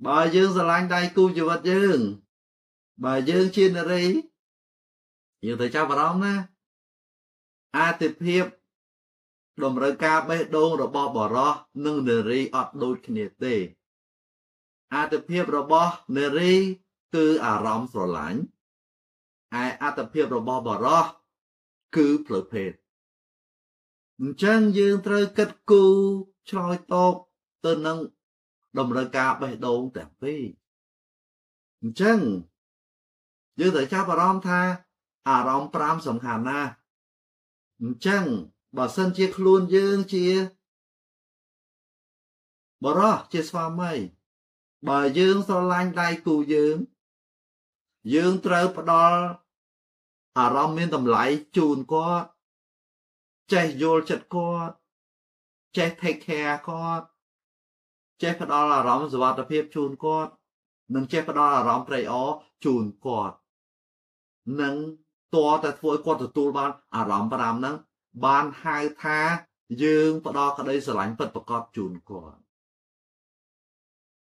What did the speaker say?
បើយើងស្រឡាញ់ដៃគូជីវិតយើងបើយើងជានារីយើងទៅចាប់អារម្មណ៍ណាអាទិភាពតម្រូវការបេះដូងរបស់បរោះនិងនារីអត់ដូចគ្នាទេអាទិភាពរបស់នារីគឺអារម្មណ៍ស្រឡាញ់ឯអាទិភាពរបស់បរោះគឺផ្លូវភេទអញ្ចឹងយើងត្រូវគិតគូរឆ្លើយតបទៅនឹងតម្រូវការបេះដូងទាំងពីរអញ្ចឹងយើងត្រូវចាប់អារម្មណ៍ថាអារម្មណ៍5សំខាន់ណាស់អញ្ចឹងបើសិនជាខ្លួនយើងជាបរោះជាស្វាមីបើយើងស្រឡាញ់ដៃគូយើងត្រូវផ្ដល់អារម្មណ៍មានតម្លៃជូនគាត់ចេះយល់ចិត្តគាត់ចេះ take care គាត់ចេះផ្ដល់អារម្មណ៍សុវត្ថិភាពជូនគាត់និងចេះផ្ដល់អារម្មណ៍ត្រេកអរជូនគាត់និងតើតែធ្វើឲ្យគាត់ទទួលបានអារម្មណ៍5ហ្នឹងបានហៅថាយើងផ្ដល់ក្តីស្រឡាញ់ពិតប្រាកដជូនគាត់